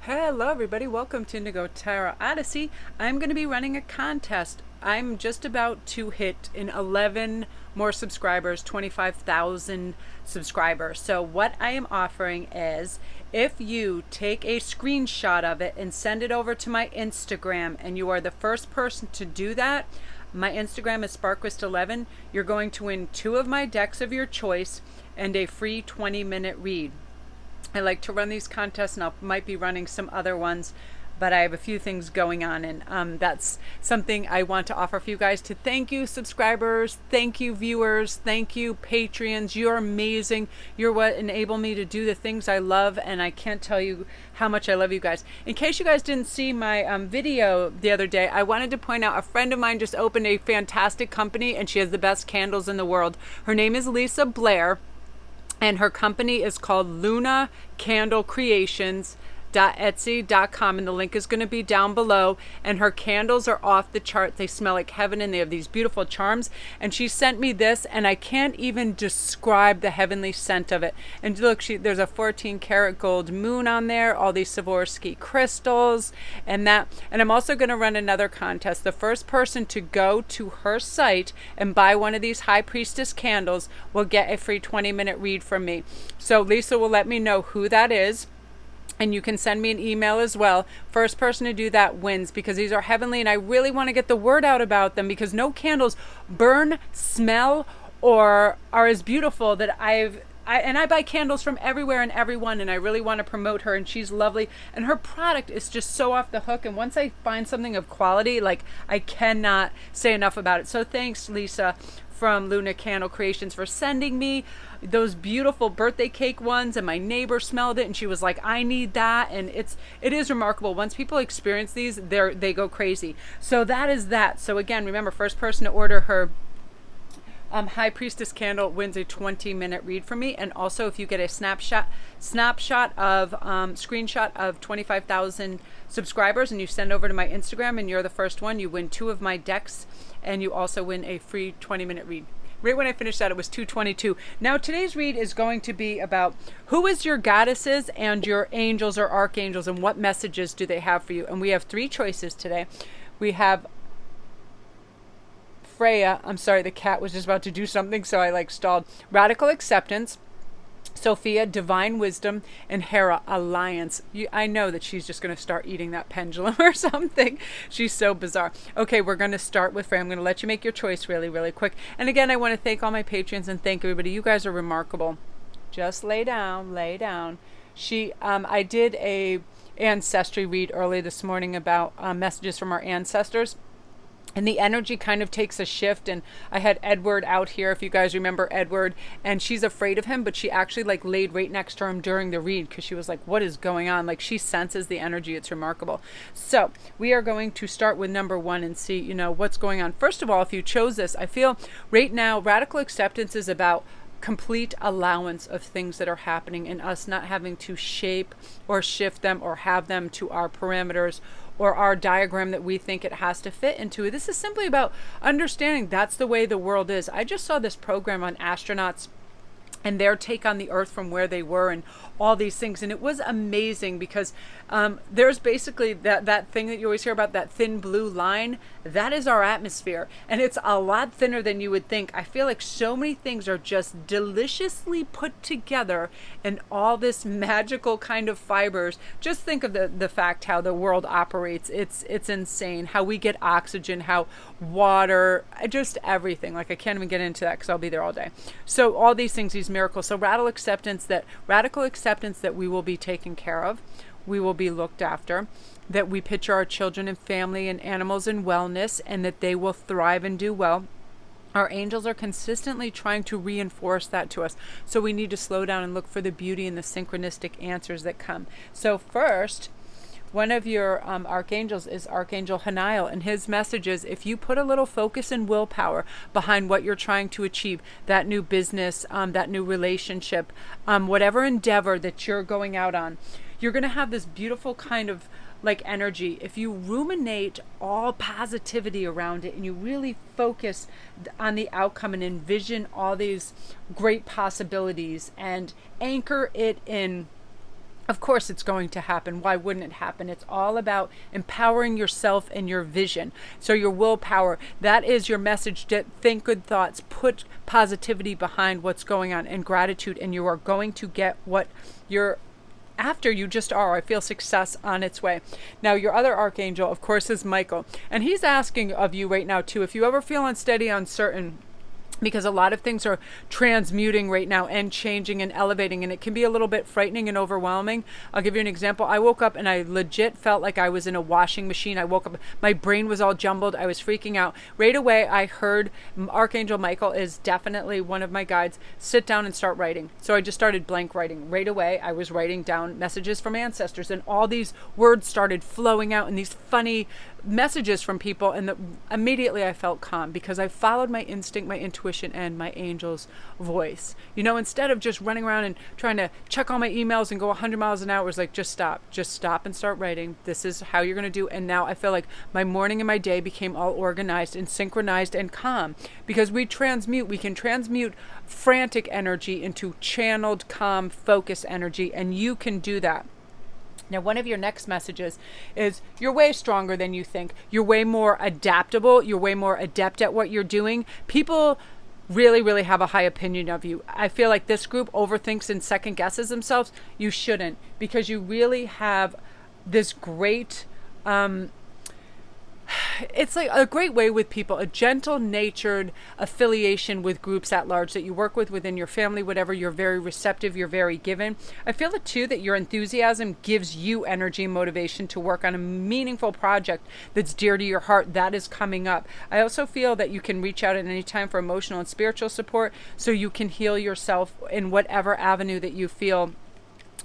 Hello everybody, welcome to Indigo Tarot Odyssey. I'm going to be running a contest. I'm just about to hit in 11 more subscribers, 25,000 subscribers. So what I am offering is if you take a screenshot of it and send it over to my Instagram, and you are the first person to do that, my Instagram is Sparkwist11, you're going to win 2 of my decks of your choice and a free 20-minute read. I like to run these contests, and I might be running some other ones, but I have a few things going on, and that's something I want to offer for you guys. To thank you subscribers, thank you viewers, thank you Patreons. You're amazing. You're what enable me to do the things I love, and I can't tell you how much I love you guys. In case you guys didn't see my video the other day, I wanted to point out a friend of mine just opened a fantastic company, and she has the best candles in the world. Her name is Lisa Blair. And her company is called Luna Candle Creations. Etsy.com, and the link is going to be down below. And her candles are off the chart. They smell like heaven, and they have these beautiful charms. And she sent me this, and I can't even describe the heavenly scent of it. And look, there's a 14 karat gold moon on there, all these Swarovski crystals, and I'm also going to run another contest. The first person to go to her site and buy one of these High Priestess candles will get a free 20-minute read from me. So Lisa will let me know who that is. And you can send me an email as well. First person to do that wins, because these are heavenly, and I really want to get the word out about them, because no candles burn, smell, or are as beautiful that I buy candles from everywhere and everyone, and I really want to promote her, and she's lovely, and her product is just so off the hook. And once I find something of quality, like, I cannot say enough about it. So thanks, Lisa from Luna Candle Creations, for sending me those beautiful birthday cake ones, and my neighbor smelled it and she was like, I need that. And it is remarkable. Once people experience these, they go crazy. So that is that. So again, remember, first person to order her High Priestess candle wins a 20-minute read from me. And also, if you get a screenshot of 25,000 subscribers and you send over to my Instagram and you're the first one, you win 2 of my decks, and you also win a free 20-minute read. Right when I finished that, it was 2:22. Now today's read is going to be about who is your goddesses and your angels or archangels, and what messages do they have for you. And we have 3 choices today. We have Freya, I'm sorry, the cat was just about to do something, so I stalled. Radical Acceptance, Sophia, Divine Wisdom, and Hera, Alliance. I know that she's just going to start eating that pendulum or something. She's so bizarre. Okay, we're going to start with Freya. I'm going to let you make your choice really, really quick. And again, I want to thank all my patrons and thank everybody. You guys are remarkable. Just lay down, lay down. I did a ancestry read early this morning about messages from our ancestors. And the energy kind of takes a shift. And I had Edward out here, if you guys remember Edward, and she's afraid of him, but she actually laid right next to him during the read, because she was like, what is going on? She senses the energy. It's remarkable. So we are going to start with number 1 and see, what's going on. First of all, if you chose this, I feel right now, Radical Acceptance is about complete allowance of things that are happening, and us not having to shape or shift them or have them to our parameters or our diagram that we think it has to fit into. This is simply about understanding that's the way the world is. I just saw this program on astronauts and their take on the earth from where they were and all these things. And it was amazing, because there's basically that thing that you always hear about, that thin blue line. That is our atmosphere. And it's a lot thinner than you would think. I feel like so many things are just deliciously put together, and all this magical kind of fibers. Just think of the fact how the world operates. It's insane how we get oxygen, how water, just everything. I can't even get into that because I'll be there all day. So all these things, these miracles. So radical acceptance that we will be taken care of, we will be looked after, that we picture our children and family and animals in wellness, and that they will thrive and do well. Our angels are consistently trying to reinforce that to us. So we need to slow down and look for the beauty and the synchronistic answers that come. So first, one of your archangels is Archangel Haniel, and his message is, if you put a little focus and willpower behind what you're trying to achieve, that new business, that new relationship, whatever endeavor that you're going out on, you're going to have this beautiful kind of energy. If you ruminate all positivity around it, and you really focus on the outcome and envision all these great possibilities and anchor it in Of course it's going to happen. Why wouldn't it happen? It's all about empowering yourself and your vision. So your willpower, that is your message. To think good thoughts, put positivity behind what's going on, and gratitude, and you are going to get what you're after. You just are. I feel success on its way. Now, your other archangel, of course, is Michael. And he's asking of you right now, too, if you ever feel unsteady, uncertain, because a lot of things are transmuting right now and changing and elevating, and it can be a little bit frightening and overwhelming. I'll give you an example. I woke up and I legit felt like I was in a washing machine. I woke up, my brain was all jumbled. I was freaking out. Right away, I heard Archangel Michael is definitely one of my guides. Sit down and start writing. So I just started blank writing. Right away, I was writing down messages from ancestors, and all these words started flowing out in these funny messages from people, and immediately I felt calm because I followed my instinct, my intuition, and my angel's voice. You know, instead of just running around and trying to check all my emails and go 100 miles an hour, it's like, just stop and start writing. This is how you're going to do. And now I feel like my morning and my day became all organized and synchronized and calm, because we can transmute frantic energy into channeled, calm, focused energy, and you can do that. Now, one of your next messages is you're way stronger than you think. You're way more adaptable. You're way more adept at what you're doing. People really, really have a high opinion of you. I feel like this group overthinks and second guesses themselves. You shouldn't, because you really have this great, it's like a great way with people, a gentle natured affiliation with groups at large that you work with within your family, whatever. You're very receptive. You're very given. I feel it too, that your enthusiasm gives you energy and motivation to work on a meaningful project that's dear to your heart that is coming up. I also feel that you can reach out at any time for emotional and spiritual support, so you can heal yourself in whatever avenue that you feel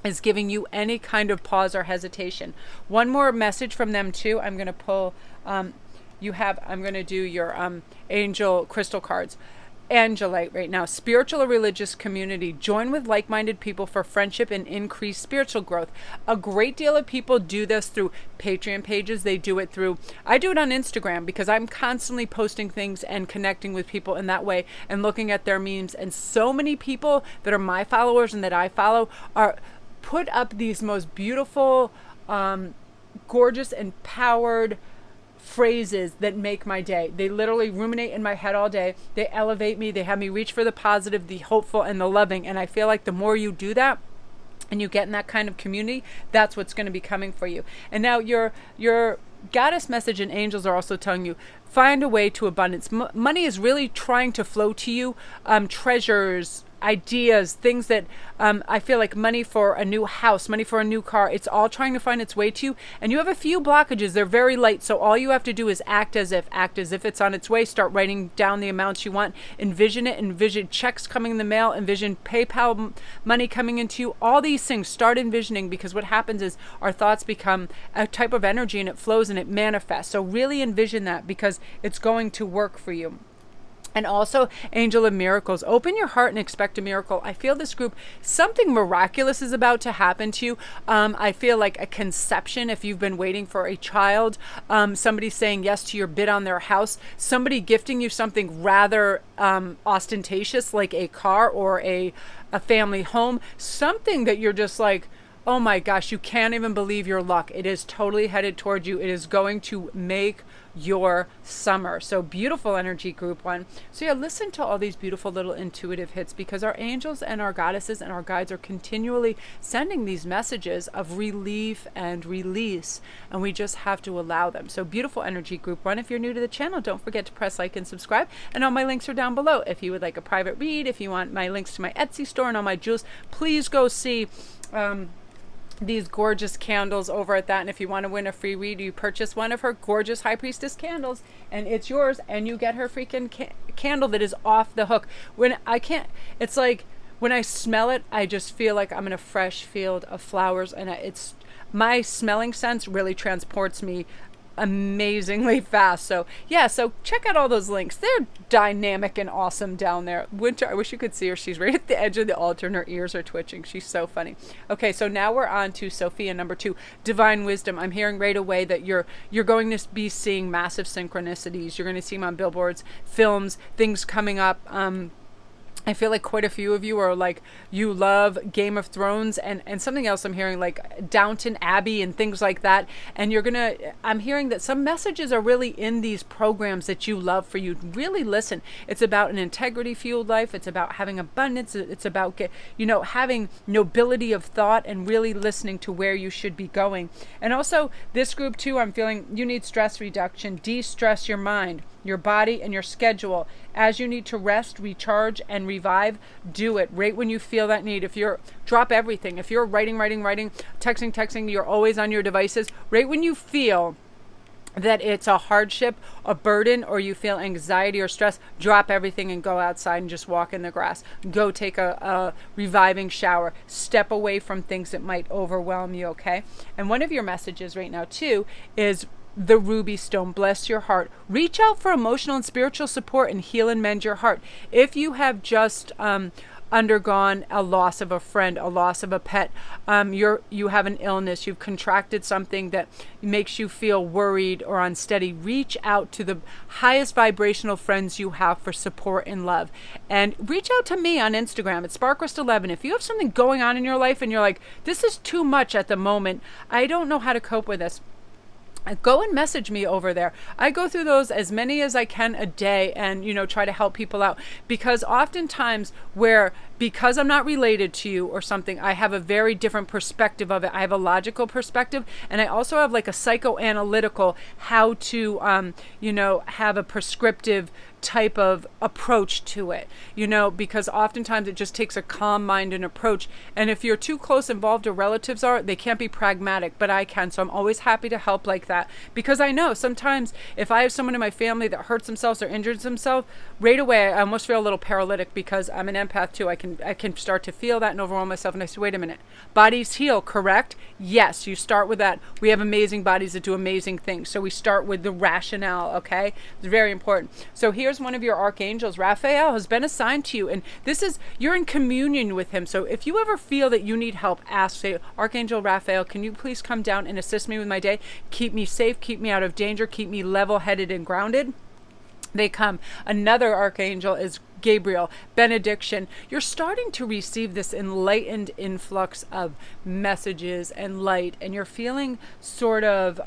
is giving you any kind of pause or hesitation. One more message from them too. I'm going to pull, I'm going to do your angel crystal cards. Angelite right now. Spiritual or religious community. Join with like-minded people for friendship and increased spiritual growth. A great deal of people do this through Patreon pages. I do it on Instagram, because I'm constantly posting things and connecting with people in that way and looking at their memes. And so many people that are my followers and that I follow are put up these most beautiful, gorgeous, empowered phrases that make my day. They literally ruminate in my head all day. They elevate me. They have me reach for the positive, the hopeful, and the loving. And I feel like the more you do that and you get in that kind of community, that's what's going to be coming for you. And now your goddess message and angels are also telling you, find a way to abundance. Money is really trying to flow to you. Treasures, ideas, things that I feel like money for a new house, money for a new car, it's all trying to find its way to you. And you have a few blockages. They're very light. So all you have to do is act as if it's on its way. Start writing down the amounts you want. Envision it. Envision checks coming in the mail. Envision PayPal money coming into you. All these things, start envisioning, because what happens is our thoughts become a type of energy, and it flows and it manifests. So really envision that, because it's going to work for you. And also, angel of miracles. Open your heart and expect a miracle. I feel this group, something miraculous is about to happen to you. I feel like a conception, if you've been waiting for a child. Somebody saying yes to your bid on their house. Somebody gifting you something rather ostentatious, like a car or a family home. Something that you're just like, oh my gosh, you can't even believe your luck. It is totally headed toward you. It is going to make your summer. So beautiful energy, group one. So yeah, listen to all these beautiful little intuitive hits, because our angels and our goddesses and our guides are continually sending these messages of relief and release, and we just have to allow them. So beautiful energy, group one. If you're new to the channel, don't forget to press like and subscribe, and all my links are down below. If you would like a private read, if you want my links to my Etsy store and all my jewels, please go see these gorgeous candles over at that. And if you want to win a free read, you purchase one of her gorgeous High Priestess candles and it's yours, and you get her freaking candle that is off the hook. It's like when I smell it, I just feel like I'm in a fresh field of flowers, and it's my smelling sense really transports me amazingly fast. So yeah, so check out all those links. They're dynamic and awesome down there. Winter, I wish you could see her. She's right at the edge of the altar and her ears are twitching. She's so funny. Okay, so now we're on to Sophia number 2, divine wisdom. I'm hearing right away that you're going to be seeing massive synchronicities. You're going to see them on billboards, films, things coming up. I feel like quite a few of you are like, you love Game of Thrones and something else I'm hearing, like Downton Abbey and things like that. And I'm hearing that some messages are really in these programs that you love for you. Really listen. It's about an integrity fueled life. It's about having abundance. It's about, having nobility of thought and really listening to where you should be going. And also this group too, I'm feeling you need stress reduction, de-stress your mind, your body, and your schedule. As you need to rest, recharge, and revive, do it right when you feel that need. Drop everything. If you're writing, texting, you're always on your devices, right when you feel that it's a hardship, a burden, or you feel anxiety or stress, drop everything and go outside and just walk in the grass. Go take a reviving shower. Step away from things that might overwhelm you, okay? And one of your messages right now, too, is the ruby stone. Bless your heart. Reach out for emotional and spiritual support and heal and mend your heart. If you have just undergone a loss of a friend, a loss of a pet, you have an illness, you've contracted something that makes you feel worried or unsteady, reach out to the highest vibrational friends you have for support and love. And reach out to me on Instagram at Sparkrist11. If you have something going on in your life and you're like, this is too much at the moment, I don't know how to cope with this, go and message me over there. I go through those as many as I can a day and, try to help people out, because oftentimes because I'm not related to you or something, I have a very different perspective of it. I have a logical perspective, and I also have like a psychoanalytical, how to, have a prescriptive type of approach to it, because oftentimes it just takes a calm mind and approach. And if you're too close involved or relatives they can't be pragmatic, but I can. So I'm always happy to help like that, because I know sometimes if I have someone in my family that hurts themselves or injures themselves, right away I almost feel a little paralytic, because I'm an empath too. I can start to feel that and overwhelm myself. And I say, wait a minute, bodies heal, correct? Yes, you start with that. We have amazing bodies that do amazing things. So we start with the rationale, okay? It's very important. So here's one of your archangels. Raphael has been assigned to you, and you're in communion with him. So if you ever feel that you need help, say, Archangel Raphael, can you please come down and assist me with my day? Keep me safe, keep me out of danger, keep me level-headed and grounded. They come. Another archangel is Gabriel, benediction. You're starting to receive this enlightened influx of messages and light, and you're feeling sort of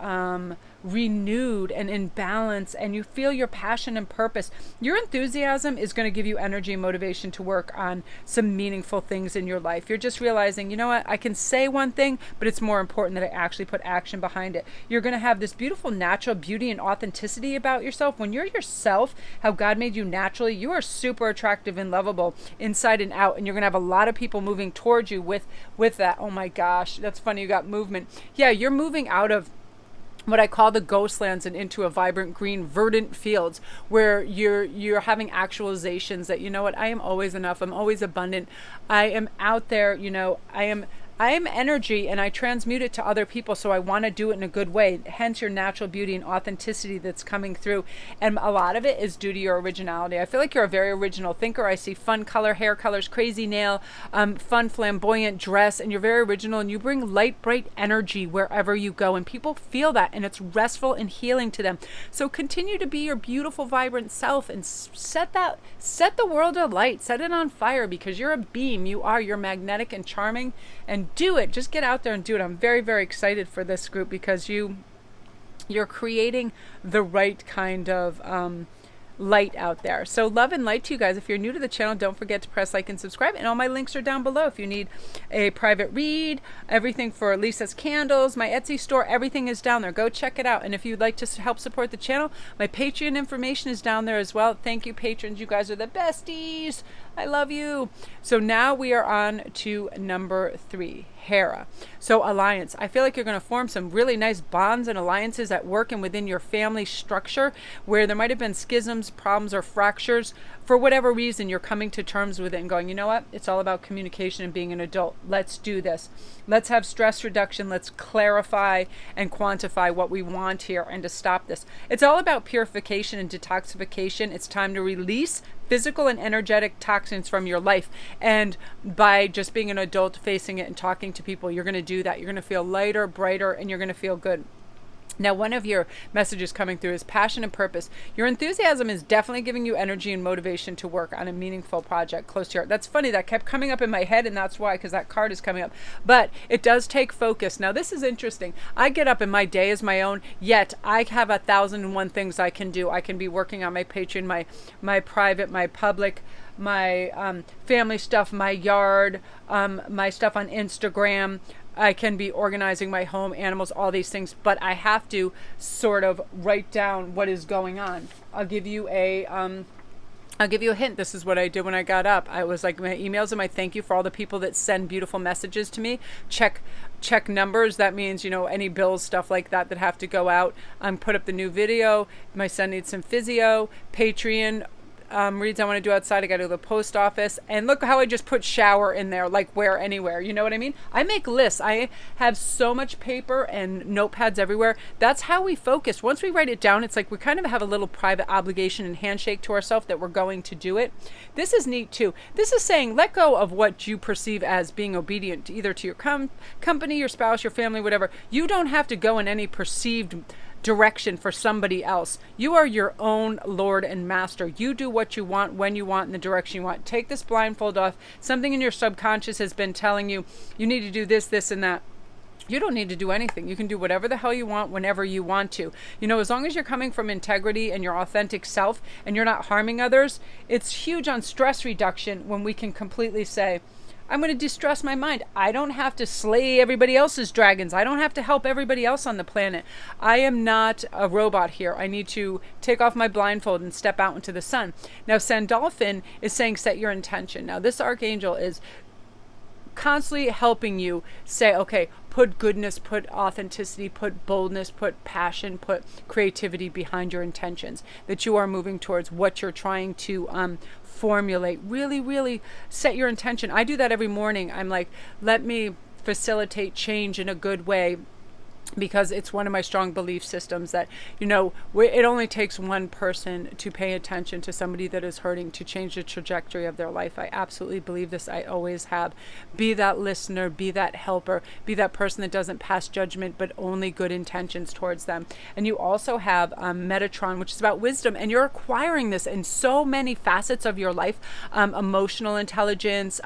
renewed and in balance, and you feel your passion and purpose. Your enthusiasm is going to give you energy and motivation to work on some meaningful things in your life. You're just realizing, you know what, I can say one thing, but it's more important that I actually put action behind it. You're going to have this beautiful natural beauty and authenticity about yourself. When you're yourself, how God made you naturally, you are super attractive and lovable inside and out, and you're going to have a lot of people moving towards you with that. Oh my gosh, that's funny, you got movement. Yeah, you're moving out of what I call the ghost lands and into a vibrant green verdant fields, where you're having actualizations that, you know what, I am always enough, I'm always abundant, I am out there, I am energy, and I transmute it to other people, so I want to do it in a good way. Hence your natural beauty and authenticity that's coming through. And a lot of it is due to your originality. I feel like you're a very original thinker. I see fun color, hair colors, crazy nail, fun flamboyant dress, and you're very original, and you bring light, bright energy wherever you go, and people feel that, and it's restful and healing to them. So continue to be your beautiful, vibrant self, and set the world alight, set it on fire, because you're a beam. You're magnetic and charming, and do it. Just get out there and do it. I'm very, very excited for this group, because you're creating the right kind of light out there. So love and light to you guys. If you're new to the channel, don't forget to press like and subscribe, and all my links are down below. If you need a private read, everything for Lisa's candles, my Etsy store, everything is down there. Go check it out. And if you'd like to help support the channel, my Patreon information is down there as well. Thank you, patrons. You guys are the besties. I love you. So now we are on to number 3, Hera. So alliance. I feel like you're going to form some really nice bonds and alliances at work and within your family structure, where there might have been schisms, problems, or fractures. For whatever reason, you're coming to terms with it and going, you know what? It's all about communication and being an adult. Let's do this. Let's have stress reduction. Let's clarify and quantify what we want here and to stop this. It's all about purification and detoxification. It's time to release physical and energetic toxins from your life. And by just being an adult, facing it and talking to people, you're going to do that. You're going to feel lighter, brighter, and you're going to feel good. Now, one of your messages coming through is passion and purpose. Your enthusiasm is definitely giving you energy and motivation to work on a meaningful project close to your heart. That's funny. That kept coming up in my head, and that's why, because that card is coming up. But it does take focus. Now, this is interesting. I get up and my day is my own, yet I have 1,001 things I can do. I can be working on my Patreon, my private, my public, my family stuff, my yard, my stuff on Instagram. I can be organizing my home, animals, all these things, but I have to sort of write down what is going on. I'll give you a hint. This is what I did when I got up. I was like, my emails and my thank you for all the people that send beautiful messages to me. Check numbers. That means, any bills, stuff like that have to go out. Put up the new video. My son needs some physio. Patreon. Reads I want to do outside. I got to go to the post office. And look how I just put shower in there, like where, anywhere. You know what I mean? I make lists. I have so much paper and notepads everywhere. That's how we focus. Once we write it down, it's like we kind of have a little private obligation and handshake to ourselves that we're going to do it. This is neat too. This is saying let go of what you perceive as being obedient, either to your company, your spouse, your family, whatever. You don't have to go in any perceived direction for somebody else. You are your own Lord and Master. You do what you want, when you want, in the direction you want. Take this blindfold off. Something in your subconscious has been telling you, you need to do this, this, and that. You don't need to do anything. You can do whatever the hell you want whenever you want to. As long as you're coming from integrity and your authentic self and you're not harming others, it's huge on stress reduction when we can completely say, I'm going to distress my mind. I don't have to slay everybody else's dragons. I don't have to help everybody else on the planet. I am not a robot here. I need to take off my blindfold and step out into the sun. Now, Sandalphon is saying set your intention. Now, this archangel is constantly helping you say, okay, put goodness, put authenticity, put boldness, put passion, put creativity behind your intentions, that you are moving towards what you're trying to formulate. Really, really set your intention. I do that every morning. I'm like, let me facilitate change in a good way, because it's one of my strong belief systems that, it only takes one person to pay attention to somebody that is hurting to change the trajectory of their life. I absolutely believe this. I always have. Be that listener, be that helper, be that person that doesn't pass judgment, but only good intentions towards them. And you also have Metatron, which is about wisdom, and you're acquiring this in so many facets of your life. Emotional intelligence,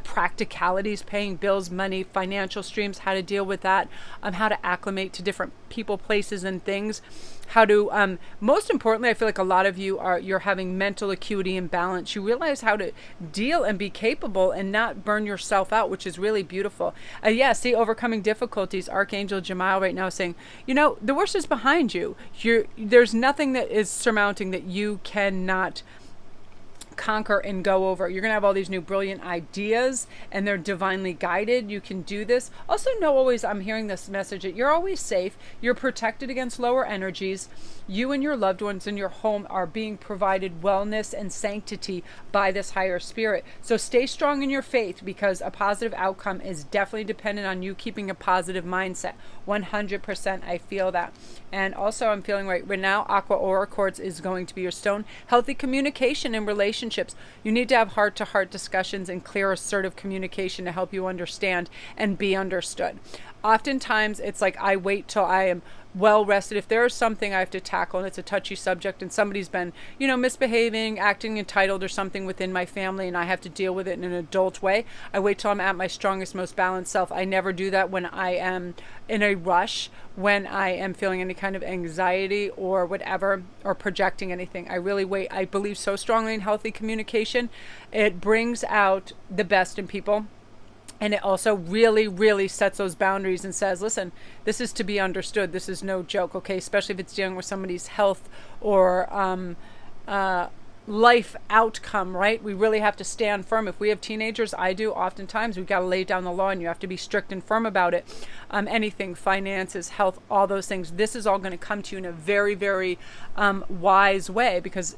practicalities, paying bills, money, financial streams, how to deal with that, how to acclimate to different people, places, and things, how to most importantly, I feel like a lot of you're having mental acuity and balance. You realize how to deal and be capable and not burn yourself out, which is really beautiful. See, overcoming difficulties. Archangel Jamiel right now saying, the worst is behind you. There's nothing that is surmounting that you cannot conquer and go over. You're going to have all these new brilliant ideas, and they're divinely guided. You can do this. Also know always, I'm hearing this message, that you're always safe. You're protected against lower energies. You and your loved ones in your home are being provided wellness and sanctity by this higher spirit. So stay strong in your faith, because a positive outcome is definitely dependent on you keeping a positive mindset. 100% I feel that. And also I'm feeling right now, Aqua Aura Quartz is going to be your stone. Healthy communication in relationships. You need to have heart-to-heart discussions and clear, assertive communication to help you understand and be understood. Oftentimes it's like I wait till I am well rested. If there is something I have to tackle and it's a touchy subject and somebody's been, misbehaving, acting entitled or something within my family, and I have to deal with it in an adult way, I wait till I'm at my strongest, most balanced self. I never do that when I am in a rush, when I am feeling any kind of anxiety or whatever, or projecting anything. I really wait. I believe so strongly in healthy communication. It brings out the best in people. And it also really, really sets those boundaries and says, listen, this is to be understood. This is no joke, okay? Especially if it's dealing with somebody's health or life outcome, right? We really have to stand firm. If we have teenagers, I do, oftentimes we've got to lay down the law and you have to be strict and firm about it. Anything, finances, health, all those things. This is all going to come to you in a very, very wise way, because,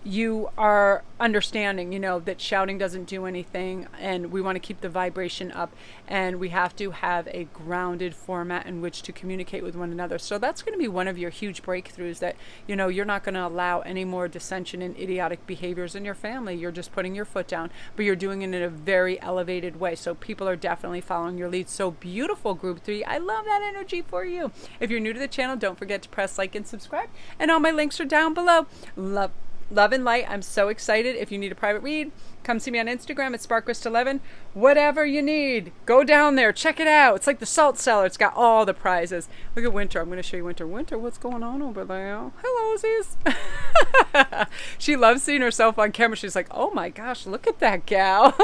you are understanding, that shouting doesn't do anything, and we want to keep the vibration up, and we have to have a grounded format in which to communicate with one another. So that's going to be one of your huge breakthroughs, that you're not going to allow any more dissension and idiotic behaviors in your family. You're just putting your foot down, but you're doing it in a very elevated way. So people are definitely following your lead. So beautiful, group 3. I love that energy for you. If you're new to the channel, don't forget to press like and subscribe, and all my links are down below. Love and light. I'm so excited. If you need a private read, come see me on Instagram at sparkrist11. Whatever you need, go down there. Check it out. It's like the salt cellar. It's got all the prizes. Look at Winter. I'm going to show you Winter. Winter, what's going on over there? Hello, Ziz. She loves seeing herself on camera. She's like, oh my gosh, look at that gal.